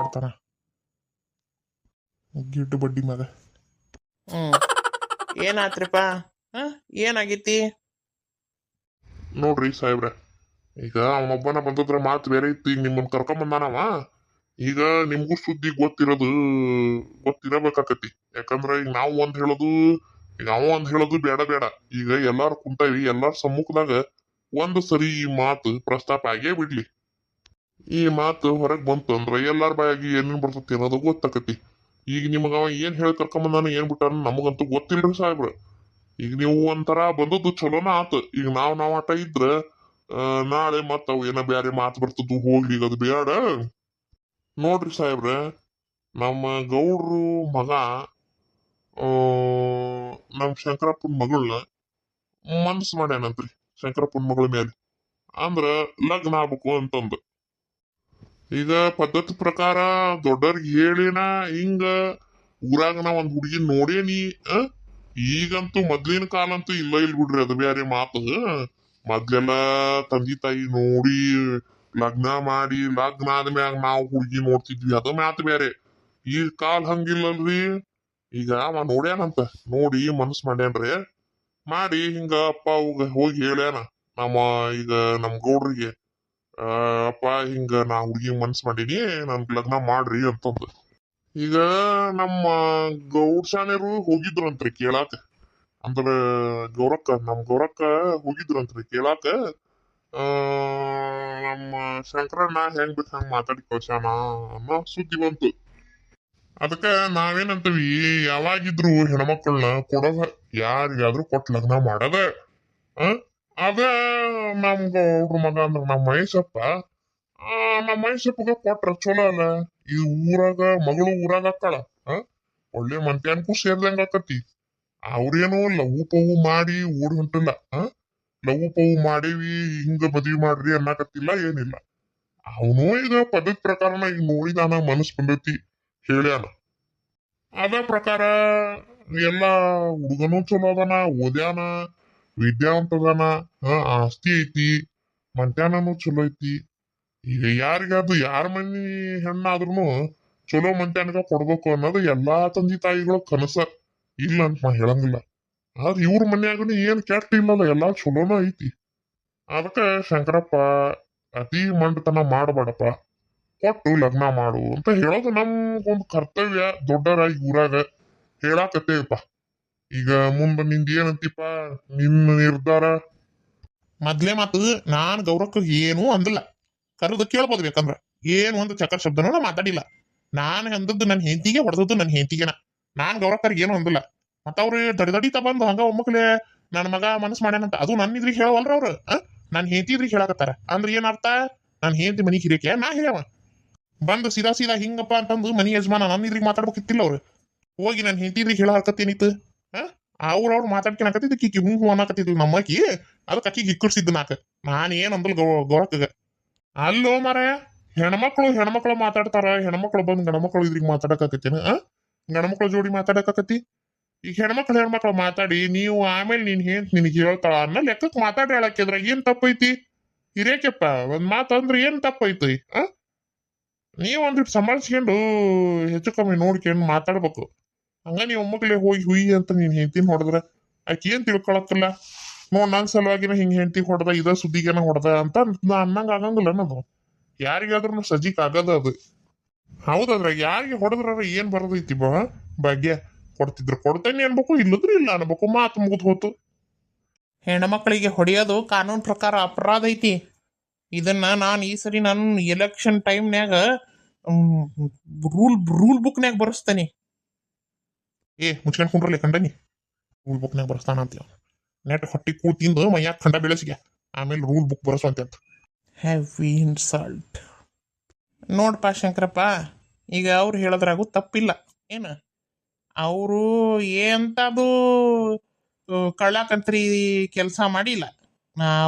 ಆಡ್ತಾನ ಗಿಡ್ಡು ಬಡ್ಡಿ ಮಗ. ಹ್ಮ್ ಏನಾತ್ರಿಪ್ಪ? ಹ ಏನಾಗೈತಿ? ನೋಡ್ರಿ ಸಾಹೇಬ್ರ, ಈಗ ಅವನೊಬ್ಬನ ಬಂದದ್ರ ಮಾತು ಬೇರೆ ಇತ್ತು. ಈಗ ನಿಮ್ಮನ್ನ ಕರ್ಕೊಂಬಂದಾನವ. ಈಗ ನಿಮ್ಗೂ ಸುದ್ದಿ ಗೊತ್ತಿರಬೇಕಾಕತಿ. ಯಾಕಂದ್ರ ಈಗ ನಾವು ಒಂದ್ ಹೇಳೋದು, ಈಗ ಅವ ಒಂದ್ ಹೇಳೋದು ಬೇಡ ಬೇಡ. ಈಗ ಎಲ್ಲಾರು ಕುಂತಾವಿ, ಎಲ್ಲಾರ ಸಮ್ಮುಖದಾಗ ಒಂದು ಸರಿ ಈ ಮಾತು ಪ್ರಸ್ತಾಪ ಆಗೇ ಬಿಡ್ಲಿ. ಈ ಮಾತು ಹೊರಗ್ ಬಂತು ಅಂದ್ರ ಎಲ್ಲಾರ ಬಾಯಾಗಿ ಏನೇನ್ ಬರ್ತತಿ ಅನ್ನೋದು ಗೊತ್ತಾಕತಿ. ಈಗ ನಿಮಗ ಅವ ಏನ್ ಹೇಳಿ ಕರ್ಕೊಂಬಂದಾನ ಏನ್ ಬಿಟ್ಟಾನ ನಮಗಂತೂ ಗೊತ್ತಿಲ್ರಿ ಸಾಹೇಬ್ರ. ಈಗ ನೀವು ಒಂಥರ ಬಂದದ್ದು ಚಲೋನ ಆತ. ಈಗ ನಾವ್ ಆಟ ಇದ್ರ ನಾಳೆ ಮತ್ತ ಅವು ಏನೋ ಬ್ಯಾರೆ ಮಾತು ಬರ್ತದ್ದು, ಹೋಗ್ಲಿ ಈಗ ಅದು ಬೇಡ. ನೋಡ್ರಿ ಸಾಹೇಬ್ರ, ನಮ್ಮ ಗೌಡ್ರು ಮಗ ಆ ನಮ್ ಶಂಕರಪ್ಪನ ಮಗಳನ್ನ ಮನ್ಸ್ ಮಾಡ್ಯಾನಂತ್ರಿ. ಶಂಕರಪ್ಪನ ಮಗಳ ಮೇಲೆ ಅಂದ್ರ ಲಗ್ನ ಆಗ್ಬೇಕು ಅಂತಂದ. ಈಗ ಪದ್ಧತಿ ಪ್ರಕಾರ ದೊಡ್ಡವ್ರಿಗೆ ಹೇಳಿನ ಹಿಂಗ ಊರಾಗ ನಾ ಒಂದ್ ಹುಡುಗಿ ನೋಡೇನಿ. ಈಗಂತೂ ಮೊದ್ಲಿನ ಕಾಲ ಅಂತೂ ಇಲ್ಲ ಬಿಡ್ರಿ, ಅದು ಬ್ಯಾರೆ ಮಾತು. ಮೊದ್ಲೆಲ್ಲ ತಂದಿ ತಾಯಿ ನೋಡಿ ಲಗ್ನ ಮಾಡಿ, ಲಗ್ನ ಆದ್ಮ್ಯಾಗ ನಾವು ಹುಡುಗಿ ನೋಡ್ತಿದ್ವಿ, ಅದು ಮಾತು ಬೇರೆ. ಈಗ ಕಾಲ ಹಂಗಿಲ್ಲಲ್ರಿ. ಈಗ ಅವ ನೋಡ್ಯಾನಂತ, ನೋಡಿ ಮನಸ್ ಮಾಡ್ಯಾನ್ರಿ. ಮಾಡಿ ಹಿಂಗ ಅಪ್ಪ ಹೋಗಿ ಹೇಳ್ಯಾನ ನಮ್ಮ ಈಗ ನಮ್ ಗೌಡ್ರಿಗೆ, ಅಪ್ಪ ಹಿಂಗ ನಾ ಹುಡುಗಿ ಮನ್ಸ್ ಮಾಡೀನಿ, ನನ್ ಲಗ್ನ ಮಾಡ್ರಿ ಅಂತಂದ. ಈಗ ನಮ್ಮ ಗೌಡ್ಸಾನೇರು ಹೋಗಿದ್ರಂತ್ರಿ ಕೇಳಾಕ. ಅಂದ್ರ ನಮ್ ಗೌರಕ್ಕ ಹೋಗಿದ್ರಂತ್ರಿ ಕೇಳಾಕ. ಆ ನಮ್ಮ ಶಂಕರಣ್ಣ ಹೆಂಗ್ ಬೇಕ್ ಹಂಗ ಮಾತಾಡಿ ಕಳ್ಸ್ಯಾನ ಅನ್ನೋ ಸುದ್ದಿ ಬಂತು. ಅದಕ್ಕ ನಾವೇನಂತೀವಿ, ಯಾವಾಗಿದ್ರು ಹೆಣ್ಮಕ್ಳನ್ನ ಕೊಡೋದ, ಯಾರಿಗಾದ್ರೂ ಕೊಟ್ಟು ಲಗ್ನ ಮಾಡದ. ಅದ ನಮ್ ಗೌಡ್ರ ಮಗ ಅಂದ್ರ ನಮ್ಮ ಮಹೇಶಪ್ಪ. ನಮ್ಮ ಮಹೇಶಪ್ಪಗ ಕೊಟ್ರ ಚಲೋ ಅಲ್ಲ. ಈ ಊರಾಗ ಮಗಳು ಊರಾಗ ಅಕ್ಕಳ, ಒಳ್ಳೆ ಮಂತ್ಯಾನ್ಕೂ ಸೇರ್ದಂಗ ಆಕತಿ. ಅವ್ರೇನು ಲವು ಪವು ಮಾಡಿ ಓಡಿ ಹೊಂಟಿಲ್ಲ. ಲವು ಪವು ಮಾಡೇವಿ ಹಿಂಗ ಮದ್ವಿ ಮಾಡ್ರಿ ಅನ್ನಕತ್ತಿಲ್ಲ, ಏನಿಲ್ಲ. ಅವನು ಈಗ ಪದ್ಧತಿ ಪ್ರಕಾರನ ಈಗ ನೋಡಿದಾನ, ಮನಸ್ ಬಂದೈತಿ, ಹೇಳ್ಯಾನ. ಅದ ಪ್ರಕಾರ ಎಲ್ಲಾ ಹುಡುಗನು ಚಲೋ ಅದಾನ, ಓದ್ಯಾನ, ವಿದ್ಯಾವಂತ ಅದಾನ, ಆಸ್ತಿ ಐತಿ, ಮಂತ್ಯಾನನು ಚಲೋ ಐತಿ. ಈಗ ಯಾರಿಗಾದ್ರು ಯಾರ ಮನಿ ಹೆಣ್ಣಾದ್ರೂ ಚಲೋ ಮಂತ್ಯಾನಗ ಕೊಡ್ಬೇಕು ಅನ್ನೋದು ಎಲ್ಲಾ ತಂದೆ ತಾಯಿಗಳ ಕನಸ. ಇಲ್ಲ ಅಂತ ನಾ ಹೇಳಂಗಿಲ್ಲ. ಆದ್ರೆ ಇವ್ರ ಮನ್ಯಾಗನು ಏನ್ ಕೆಟ್ಟ ಇಲ್ಲಲ್ಲ, ಎಲ್ಲಾ ಚಲೋನ ಐತಿ. ಅದಕ್ಕ ಶಂಕರಪ್ಪ ಅತಿ ಮಂಡತನ ಮಾಡಬೇಡಪ್ಪ, ಕೊಟ್ಟು ಲಗ್ನ ಮಾಡು ಅಂತ ಹೇಳೋದು ನಮ್ಗೊಂದು ಕರ್ತವ್ಯ. ದೊಡ್ಡರಾಗಿ ಊರಾಗ ಹೇಳಾಕತ್ತೇವಪ್ಪ. ಈಗ ಮುಂದ ನಿಂದ ಏನಂತಿಪ್ಪ, ನಿನ್ನ ನಿರ್ಧಾರ. ಮೊದ್ಲೇ ಮಾತು, ನಾನ್ ಗೌರಕ್ಕ ಏನೂ ಅಂದಿಲ್ಲ. ಕರೆದು ಕೇಳ್ಬೋದು ಬೇಕಂದ್ರ. ಏನು ಒಂದು ಚಕರ ಶಬ್ದನ ಮಾತಾಡಿಲ್ಲ. ನಾನು ಅಂದದ್ದು ನನ್ನ ಹೆಂಡತಿಗೆ, ಹೊಡೆದದ್ದು ನನ್ನ ಹೆಂಡತಿಗೆನ. ನಾನ್ ಗೌರಕ್ಕರ್ಗೆ ಏನು ಅಂದಿಲ್ಲ. ಮತ್ತವ್ರು ದಡಿತ ಬಂದು ಹಂಗ ಒಮ್ಮಕ್ಲೆ ನನ್ನ ಮಗ ಮನಸ್ ಮಾಡ್ಯಾನಂತ ಅದು ನನ್ನ ಇದ್ರಿಗೆ ಹೇಳವಲ್ರ ಅವ್ರು. ನನ್ನ ಹೆಂಡತಿ ಇದ್ರಿಗೆ ಹೇಳಕತ್ತಾರ. ಅಂದ್ರೆ ಏನ್ ಅರ್ಥ? ನನ್ನ ಹೆಂಡತಿ ಮನಿ ಹಿರಿಯಕ್ಕೆ ನಾ ಹಿರಿಯವ. ಬಂದು ಸೀದಾ ಹಿಂಗಪ್ಪ ಅಂತಂದು ಮನಿ ಯಜಮಾನ ನನ್ನ ಇದ್ರಿಗೆ ಮಾತಾಡ್ಬೇಕಿತ್ತಿಲ್ಲ ಅವ್ರು. ಹೋಗಿ ನನ್ನ ಹೆಂಡತಿ ಇದ್ರಿಗೆ ಹೇಳ ಹರ್ಕತ್ತೇನಿತ್ತು? ಅವ್ರು ಮಾತಾಡ್ಕೊಳಕತ್ತಿದ್ದು ಕಿಕ್ಕಿ ಹೂ ಅನ್ನಕತ್ತಿದ್ಲು ನಮ್ಮಕ್ಕಿ. ಅದಕ್ಕೆ ಅಕ್ಕಿಗೆ ಹಿಕ್ಕಡ್ಸಿದ್ದು ನಾನು ಏನ್ ಅಂದಲ್ ಗೌರಕ್ಕಗ. ಅಲ್ಲೋ ಮಾರಾಯ, ಹೆಣ್ಮಕ್ಳು ಮಾತಾಡ್ತಾರ. ಹೆಣ್ಮಕ್ಳು ಬಂದು ಗಣಮಕ್ಳು ಇದ್ರಿಗೆ ಮಾತಾಡಕತ್ತೇನ? ಗಣಮಕ್ಳ ಜೋಡಿ ಮಾತಾಡಕತ್ತಿ. ಈಗ ಹೆಣ್ಮಕ್ಳು ಮಾತಾಡಿ ನೀವು ಆಮೇಲೆ ನಿನಗೆ ಹೇಳ್ತಾಳ ಅನ್ನೋ ಲೆಕ್ಕಕ್ಕೆ ಮಾತಾಡಿ ಹೇಳಕ್ಕಿದ್ರ ಏನ್ ತಪ್ಪೈತಿ? ಹಿರೇಕೆಪ್ಪ ಒಂದ್ ಮಾತಂದ್ರೆ ಏನ್ ತಪ್ಪೈತಿ? ನೀವ್ ಒಂದಿಟ್ಟು ಸಂಭಾಳಿಸ್ಕೊಂಡು ಹೆಚ್ಚು ಕಮ್ಮಿ ನೋಡ್ಕೊಂಡು ಮಾತಾಡ್ಬೇಕು. ಹಂಗ ನೀವ್ ಒಮ್ಮಕ್ಲೆ ಹೋಗಿ ಹುಯಿ ಅಂತ ನೀನ್ ಹೆಂಡತಿನ ಹೊಡೆದ್ರ ಆಕೆ ಏನ್ ತಿಳ್ಕೊಳಕ್ಕಲ್ಲ. ನೋಡ್ ನನ್ ಸಲುವಾಗಿನ ಹಿಂಗ್ ಹೆಂಡತಿ ಹೊಡೆದ, ಇದ ಸುದ್ದಿಗೆನ ಹೊಡೆದ ಅಂತ ಅನ್ನಂಗ ಆಗಂಗಿಲ್ಲ ಅನ್ನೋದು. ಯಾರಿಗಾದ್ರೂ ಸಜಿಕ್ ಆಗದ ಅದು. ಹೌದದ್ರಾಗ ಯಾರಿಗೆ ಹೊಡೆದ್ರ ಏನ್ ಬರದೈತಿ ಭಾಗ್ಯ? ಕೊಡ್ತಿದ್ರು ಕೊಡ್ತೇನೆ ಅನ್ಬೇಕು, ಇಲ್ಲದ್ರು ಇಲ್ಲ ಅನ್ಬೇಕು, ಮಾತು ಮುಗಿದ್ ಹೋತು. ಹೆಣ್ಮಕ್ಳಿಗೆ ಹೊಡೆಯೋದು ಕಾನೂನು ಪ್ರಕಾರ ಅಪರಾಧ ಐತಿ. ಇದನ್ನ ನಾನು ಈ ಸರಿ ನಾನು ಎಲೆಕ್ಷನ್ ಟೈಮ್ನ್ಯಾಗ ರೂಲ್ ಬುಕ್ನ್ಯಾಗ ಬರೆಸ್ತೇನೆ. ಮುಚ್ಕೊಂಡ್ ಕುಂಡ್ರಲ್ಲಿ ಕಂಡನಿ. ರೂಲ್ ಬುಕ್ನ್ಯಾಗ ಬರೆಸ್ತಾನ ಅಂತೀವ. ನೆಟ್ ಹೊಟ್ಟಿ ಕೂಳ್ ತಿಂದು ಮೈಯಾಗ ಖಂಡ ಬೆಳೆಸಿಗೆ ಆಮೇಲೆ ರೂಲ್ ಬುಕ್ ಬರೆಸುವಂತ ಹೆವಿ ಇನ್ಸಲ್ಟ್. ನೋಡ್ಪಾ ಶಂಕರಪ್ಪ, ಈಗ ಅವ್ರು ಹೇಳೋದ್ರಾಗೂ ತಪ್ಪಿಲ್ಲ ಏನ. ಅವರು ಎಂತದು ಕಳ್ಳಕಂತ್ರಿ ಕೆಲಸ ಮಾಡಿಲ್ಲ.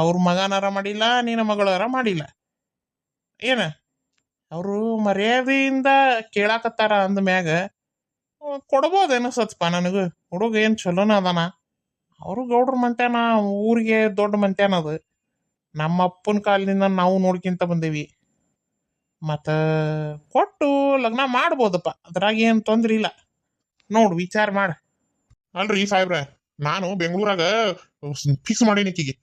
ಅವ್ರ ಮಗನಾರ ಮಾಡಿಲ್ಲ, ನಿನ್ನ ಮಗಳಾರ ಮಾಡಿಲ್ಲ ಏನ. ಅವರು ಮರ್ಯಾದೆಯಿಂದ ಕೇಳಾಕತ್ತಾರ ಅಂದ ಮ್ಯಾಗ ಕೊಡ್ಬೋದೇನು ಸತ್ಪ ನನಗ. ಹುಡುಗ ಏನ್ ಚಲೋನ ಅದಾನ. ಅವರು ಗೌಡ್ರ ಮಂತ್ಯಾನ, ಊರಿಗೆ ದೊಡ್ಡ ಮಂತ್ಯಾನ ಅದು. ನಮ್ಮ ಅಪ್ಪನ ಕಾಲದಿಂದ ನಾವು ನೋಡ್ಕೊಂತ ಬಂದೇವಿ ಮತ್ತ ಕೊಟ್ಟು ಲಗ್ನ ಮಾಡ್ಬೋದಪ್ಪ ಅದ್ರಾಗ ಏನು ತೊಂದ್ರೆ ಇಲ್ಲ ನೋಡು ವಿಚಾರ ಮಾಡ ಅಲ್ರಿ ಸಾಹೇಬ್ರ ನಾನು ಬೆಂಗಳೂರಾಗ ಫಿಕ್ಸ್ ಮಾಡೀನಿ ಈಕಿಗೆ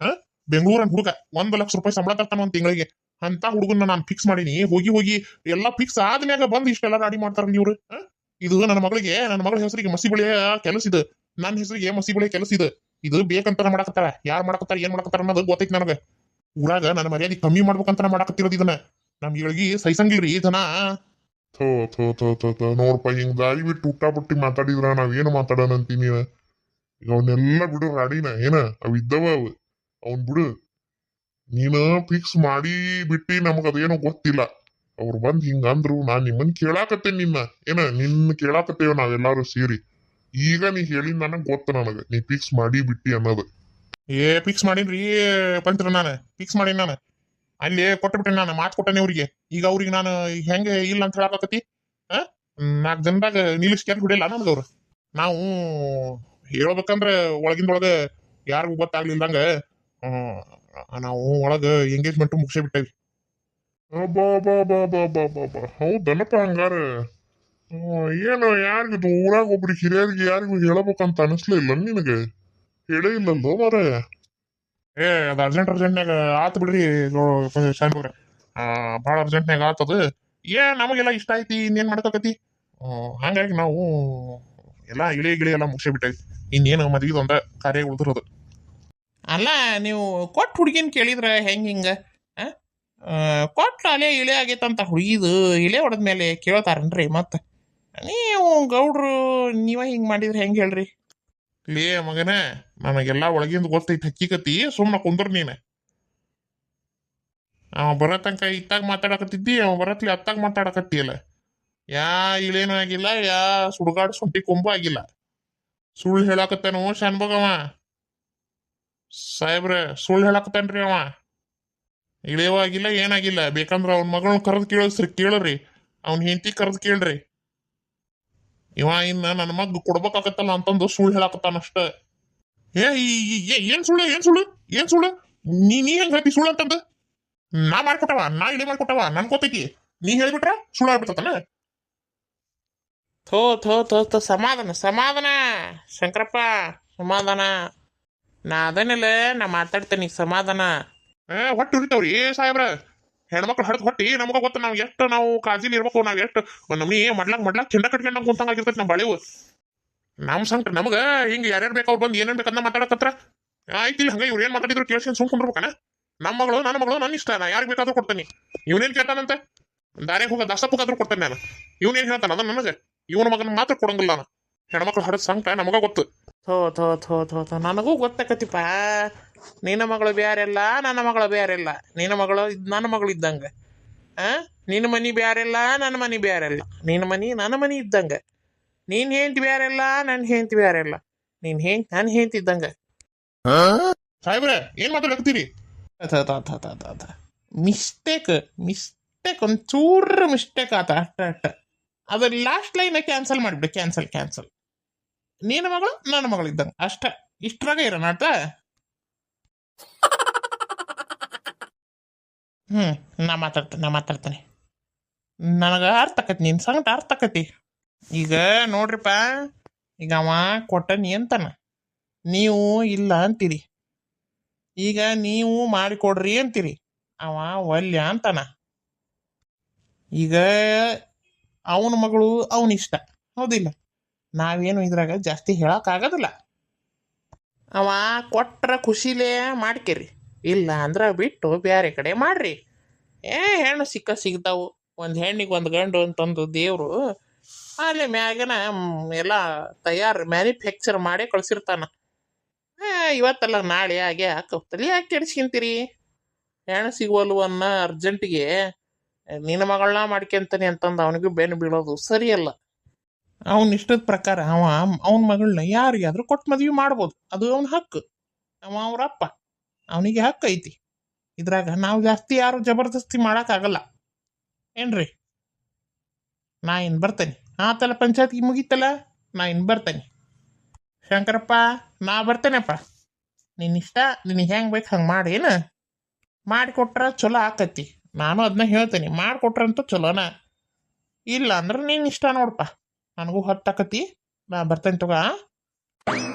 ಬೆಂಗಳೂರನ್ ಹುಡುಗ 1 ಲಕ್ಷ ರೂಪಾಯಿ ಸಂಬಳ ತರ್ತಾನ ಒಂದ್ ತಿಂಗಳಿಗೆ ಅಂತ ಹುಡುಗನ್ನ ನಾನು ಫಿಕ್ಸ್ ಮಾಡೀನಿ ಹೋಗಿ ಹೋಗಿ ಎಲ್ಲಾ ಫಿಕ್ಸ್ ಆದ್ಮ್ಯಾಗ ಬಂದು ಇಷ್ಟೆಲ್ಲ ರೆಡಿ ಮಾಡ್ತಾರ ಇವ್ರು ಇದು ನನ್ನ ಮಗಳ ಹೆಸರಿಗೆ ಮಸಿ ಬಳಿಯ ಕೆಲಸ ಇದು ನನ್ನ ಹೆಸರಿಗೆ ಮಸಿ ಬಳಿಯ ಕೆಲಸ ಇದು ಬೇಕಂತ ಮಾಡಕತ್ತಾರ ಯಾರು ಮಾಡಕತ್ತಾರ ಏನ್ ಮಾಡಕತ್ತಾರ ಅನ್ನೋದು ಗೊತ್ತೈತಿ ನನಗ ಊರಾಗ ನನ್ನ ಮರ್ಯಾದೆ ಕಮ್ಮಿ ಮಾಡ್ಬೇಕಂತ ಮಾಡಕತ್ತಿರೋದು ಇದನ್ನ ನಮ್ಗಳಿಗೆ ಸೈಸಂಗಿಲ್ರಿ ಜನ ಥೋ ಥೋ ಥೋ ಥೋ ಥೋ ನೋಡ್ಪ ಹಿಂಗ್ ದಾರಿ ಬಿಟ್ಟು ಊಟ ಬಿಟ್ಟು ಮಾತಾಡಿದ್ರ ನಾವೇನು ಮಾತಾಡೋಣ ಅಂತೀನಿ ಈಗ ಅವನ್ನೆಲ್ಲ ಬಿಡು ರಾಡಿನ ಏನ ಅವ್ ಇದ್ದವ ಅವು ಅವನ್ ಬಿಡು ನೀನು ಫಿಕ್ಸ್ ಮಾಡಿ ಬಿಟ್ಟಿ ನಮಗ ಅದೇನೋ ಗೊತ್ತಿಲ್ಲ ಅವ್ರು ಬಂದ್ ಹಿಂಗ ಅಂದ್ರು ನಾನ್ ನಿಮ್ಮನ್ ಕೇಳಾಕತ್ತೇನ್ ನಿನ್ನ ಕೇಳಾಕತ್ತೇವ ನಾವೆಲ್ಲಾರು ಸೇರಿ ಈಗ ನೀ ಹೇಳಿದ್ ನನಗ್ ಗೊತ್ತ ನನಗ ನೀ ಫಿಕ್ಸ್ ಮಾಡಿ ಬಿಟ್ಟಿ ಅನ್ನೋದು ಫಿಕ್ಸ್ ಮಾಡೀನ್ರಿ ಪಂತ್ರ ನಾನು ಫಿಕ್ಸ್ ಮಾಡೀನಿ ನಾನು ಅಲ್ಲಿ ಕೊಟ್ಟಬಿಟ್ಟೆ ನಾನು ಮಾತು ಕೊಟ್ಟನೆ ಅವ್ರಿಗೆ ಈಗ ಅವ್ರಿಗೆ ನಾನು ಹೆಂಗೆ ಇಲ್ಲ ಅಂತ ಹೇಳಕತ್ತಿ 4 ಜನದಾಗ ನಿಲ್ಲಿಸ್ ಕೆಲ್ ಹೊಡಿಲ್ಲ ನಮ್ಗವ್ರು ನಾವು ಹೇಳ್ಬೇಕಂದ್ರೆ ಒಳಗಿಂದೊಳಗ ಯಾರಿಗೂ ಗೊತ್ತಾಗ್ಲಿಲ್ದಂಗ ನಾವು ಒಳಗ ಎಂಗೇಜ್ಮೆಂಟ್ ಮುಗಿಸೇ ಬಿಟ್ಟೇವಿ ಬಾ ಬಾ ಬಾ ಬಾ ಬಾ ಬಾ ಬಾ ಹೌದನಪ್ಪ ಹಂಗಾರ ಏನು ಯಾರಿಗಿದು ಊರಾಗ ಒಬ್ರಿಗೆ ಹಿರಿಯರಿಗೆ ಯಾರಿಗೂ ಹೇಳಬೇಕಂತ ಅನಿಸ್ಲಿಲ್ಲ ನಿನಗೆ ಹೇಳೇ ಇಲ್ಲಲ್ಲೋ ಮಾರಾಯ ಅದು ಅರ್ಜೆಂಟ್ನಾಗ ಆತು ಬಿಡ್ರಿ ಶಾನ್ಭೋಗ್ರ ಭಾಳ ಅರ್ಜೆಂಟ್ನಾಗ ಆತದ ನಮಗೆಲ್ಲ ಇಷ್ಟ ಐತಿ ಇನ್ನೇನ್ ಮಾಡ್ಕತಿ ಹಂಗಾಗಿ ನಾವು ಎಲ್ಲ ಗಿಳಿ ಎಲ್ಲ ಮುಗಿಸೇ ಬಿಟ್ಟೇವಿ ಇನ್ನೇನು ಮದ್ವಿದೊಂದ ಕಾರ್ಯ ಉಳಿದಿರೋದು ಅಲ್ಲ ನೀವು ಕೊಟ್ಟು ಹುಡುಗಿನ ಕೇಳಿದ್ರ ಹಿಂಗ ಕೊಟ್ಟ ಅಲೆ ಇಳೆ ಆಗೈತಂತ ಹುಡುಗಿದು ಇಳೆ ಹೊಡೆದ್ಮೇಲೆ ಕೇಳ್ತಾರನ್ರಿ ಮತ್ತೆ ನೀವು ಗೌಡ್ರು ನೀವ ಹಿಂಗ್ ಮಾಡಿದ್ರೆ ಹೆಂಗ್ ಹೇಳ್ರಿ ಲೇ ಮಗನ ನನಗೆಲ್ಲ ಒಳಗಿಂದ ಗೊತ್ತೈತಿ ಹಕ್ಕಿಕತಿ ಸುಮ್ಮನೆ ಕುಂದ್ರ ನೀನು ಅವ ಬರೋ ತನಕ ಇತ್ತಾಗ ಮಾತಾಡಕತ್ತಿದ್ದಿ ಅವ ಬರತ್ಲಿ ಅತ್ತಾಗ ಮಾತಾಡಕತ್ತಿಯಲ್ಲ ಯಾ ಇಳೇನೂ ಆಗಿಲ್ಲ ಯಾ ಸುಡುಗಾಡು ಸೊಂಟಿ ಕೊಂಬು ಆಗಿಲ್ಲ ಸುಳ್ಳು ಹೇಳಾಕತ್ತಾನು ಶಾನ್ಭೋಗವ ಸಾಹೇಬ್ರ ಸುಳ್ಳು ಹೇಳಾಕತ್ತಾನ್ರಿ ಅವ ಇಳಿಯೂ ಆಗಿಲ್ಲ ಏನಾಗಿಲ್ಲ ಬೇಕಂದ್ರ ಅವ್ನ ಮಗಳನ್ನ ಕರೆದು ಕೇಳ್ರಿ ಅವ್ನ ಹೆಂಡತಿ ಕರೆದು ಕೇಳ್ರಿ ಇವ ಇನ್ನ ನನ್ನ ಮಗ್ ಕೊಡ್ಬೇಕಾಗತ್ತಲ್ಲ ಅಂತಂದು ಸುಳ್ಳು ಹೇಳಾಕತ್ತಾನಷ್ಟ ಏನ್ ಸುಳ್ಳು ನೀ ಹೆಂಗ್ ಹೇಳ್ತಿ ಸುಳ್ಳು ಅಂತಂದು ನಾ ಇಳಿ ಮಾಡ್ಕೊಟ್ಟವ ನನ್ ಗೊತ್ತೈತಿ ನೀ ಹೇಳ್ಬಿಟ್ರ ಸುಳ್ಳು ಆಗ್ಬಿಡ್ತಾನ ಥೋ ಸಮಾಧಾನ ಶಂಕರಪ್ಪ ಸಮಾಧಾನ ನಾ ಅದನ್ನೆಲ್ಲ ನಾ ಮಾತಾಡ್ತೇನೆ ಸಮಾಧಾನ ಹೊಟ್ಟೆ ಉರಿತಾವ್ರಿ ಸಾಹೇಬ್ರ ಹೆಣ್ಮಕ್ಳು ಹಡ್ದು ಹೊಟ್ಟಿ ನಮಗ ಗೊತ್ತ ನಾವ್ ಎಷ್ಟು ನಾವು ಕಾಳಜಿಲಿ ಇರ್ಬೇಕು ನಾವ್ ಎಷ್ಟು ನಮ್ನಿ ಮಾಡ್ಲಾಕ್ ಚೆಂಡ ಕಟ್ಕೊಂಡಂಗ್ ಕುಂತಂಗ ಆಗಿರ್ತೈತಿ ನಮ್ಮ ಬಳೆವು ನಮ್ ಸಂಕಟ ನಮಗ ಹಿಂಗ ಯಾರ್ಯಾರು ಬೇಕು ಅವ್ರು ಬಂದು ಏನೇನ್ ಬೇಕಂತ ಮಾತಾಡಕತ್ರ ಆಯ್ತಿಲ್ಲ ಹಂಗ ಇವ್ರು ಏನ್ ಮಾತಾಡಿದ್ರು ಕೇಳ್ಸ್ಕೊಂಡ್ ಸುಮ್ ಕುಂದ್ರಬೇಕನ ನನ್ನ ಮಗಳು ನನ್ನ ಇಷ್ಟ ನಾ ಯಾರಿಗೆ ಬೇಕಾದ್ರೂ ಕೊಡ್ತೇನೆ ಇವನೇನ್ ಕೇಳ್ತಾನಂತೆ ದಾರಿಗೆ ಹೋಗ ದಸಪ್ಪಗಾದ್ರೂ ಕೊಡ್ತೇನೆ ನಾನು ಇವನೇನ್ ಹೇಳ್ತಾನ ಅದ ನನಗೆ ಇವನ ಮಗನ ಮಾತ್ರ ಕೊಡಂಗಿಲ್ಲ ನಾನು ಹೆಣ್ಮಕ್ಳು ಹಡದ್ ಸಂಕಟ ನಮಗ ಗೊತ್ತು ಥೋ ನನಗೂ ಗೊತ್ತಾಕತಿಪ್ಪ ನಿನ್ನ ಮಗಳು ಬ್ಯಾರೆಲ್ಲ ನನ್ನ ಮಗಳು ಬ್ಯಾರೆಲ್ಲ ನಿನ್ನ ಮಗಳು ನನ್ನ ಮಗಳು ಇದ್ದಂಗ ನಿನ್ನ ಮನಿ ಬ್ಯಾರೆಲ್ಲ ನನ್ನ ಮನಿ ಬ್ಯಾರೆಲ್ಲ ನಿನ್ನ ಮನಿ ನನ್ನ ಮನಿ ಇದ್ದಂಗ ನೀನ್ ಹೆಂಡ್ತಿ ಬ್ಯಾರೆಲ್ಲ ನನ್ನ ಹೆಂಡ್ತಿ ಬ್ಯಾರೆಲ್ಲ ನನ್ನ ಹೆಂಡ್ತಿ ಇದ್ದಂಗ ಸಾಹೇಬ್ರೆ ಏನ್ ಮಾತಾಡಕತ್ತೀರಿ ಮಿಸ್ಟೇಕ್ ಒಂಚೂರು ಮಿಸ್ಟೇಕ್ ಆತ ಅಷ್ಟ ಅದ ಲಾಸ್ಟ್ ಲೈನ್ ಕ್ಯಾನ್ಸಲ್ ಮಾಡಿಬಿಡು ಕ್ಯಾನ್ಸಲ್ ನಿನ್ನ ಮಗಳು ನನ್ನ ಮಗಳು ಇದ್ದಂಗ ಅಷ್ಟ ಇಷ್ಟ್ರಾಗ ಇರೋಣ ಆಟ ನಾ ಮಾತಾಡ್ತೇನೆ ನನಗ ಅರ್ಥ ಆಕತಿ ನಿನ್ ಸಂಗಟ ಅರ್ಥ ಆಕತಿ ಈಗ ನೋಡ್ರಿಪ್ಪ ಈಗ ಅವ ಕೊಟ್ಟನಿ ಅಂತಾನ ನೀವು ಇಲ್ಲ ಅಂತೀರಿ ಈಗ ನೀವು ಮಾಡಿಕೊಡ್ರಿ ಅಂತೀರಿ ಅವ ವಲ್ಯ ಅಂತಾನ ಈಗ ಅವನ ಮಗಳು ಅವನಿಷ್ಟ ಹೌದಿಲ್ಲ ನಾವೇನು ಇದ್ರಾಗ ಜಾಸ್ತಿ ಹೇಳಕ್ ಆಗೋದಿಲ್ಲ ಅವ ಕೊಟ್ರ ಖುಷಿಲೇ ಮಾಡ್ಕೇರಿ ಇಲ್ಲ ಅಂದ್ರ ಬಿಟ್ಟು ಬೇರೆ ಕಡೆ ಮಾಡ್ರಿ ಹೆಣ್ಣು ಸಿಗ್ತಾವು ಒಂದು ಹೆಣ್ಣಿಗೆ ಒಂದು ಗಂಡು ಅಂತಂದು ದೇವರು ಅಲ್ಲಿ ಮ್ಯಾಗನ ಎಲ್ಲ ತಯಾರು ಮ್ಯಾನುಫ್ಯಾಕ್ಚರ್ ಮಾಡೇ ಕಳ್ಸಿರ್ತಾನ ಇವತ್ತಲ್ಲ ನಾಳೆ ಹಾಗೆ ಹಾಕೋತಲಿ ಯಾಕೆ ಕೆಡಿಸ್ಕೊಂತೀರಿ ಹೆಣ್ಣು ಸಿಗುವಲ್ವ ಅನ್ನೋ ಅರ್ಜೆಂಟಿಗೆ ನಿನ್ನ ಮಗಳನ್ನ ಮಾಡ್ಕೊಂತಾನೆ ಅಂತಂದು ಅವನಿಗೂ ಬೆನ್ನು ಬೀಳೋದು ಸರಿಯಲ್ಲ ಅವನ ಇಷ್ಟದ ಪ್ರಕಾರ ಅವನ ಮಗಳನ್ನ ಯಾರಿಗಾದ್ರೂ ಕೊಟ್ಟು ಮದ್ವೆ ಮಾಡ್ಬೋದು ಅದು ಅವನ ಹಕ್ಕು ಅವ್ರಪ್ಪ ಅವನಿಗೆ ಹಕ್ಕು ಐತಿ ಇದ್ರಾಗ ನಾವು ಜಾಸ್ತಿ ಯಾರು ಜಬರ್ದಸ್ತಿ ಮಾಡೋಕ್ಕಾಗಲ್ಲ ಏನ್ರಿ ನಾ ಇನ್ನು ಬರ್ತೇನೆ ಆತಲ್ಲ ಪಂಚಾಯತ್ಗೆ ಮುಗೀತಲ್ಲ ನಾ ಇನ್ನು ಬರ್ತೇನೆ ಶಂಕರಪ್ಪ ನಾ ಬರ್ತೇನೆಪ್ಪ ನಿನ್ನಿಷ್ಟ ನಿನಗೆ ಹೆಂಗೆ ಬೇಕು ಹಂಗೆ ಮಾಡಿ ಏನು ಮಾಡಿಕೊಟ್ರ ಚಲೋ ಆಕತಿ. ನಾನು ಅದನ್ನ ಹೇಳ್ತೇನೆ, ಮಾಡಿಕೊಟ್ರ ಅಂತೂ ಚಲೋನ. ಇಲ್ಲ ಅಂದ್ರೆ ನೀನು ಇಷ್ಟ ನೋಡಪ್ಪ. ನನಗೂ ಹೊತ್ತಾಕತಿ, ನಾ ಬರ್ತೇನೆ ತಗ.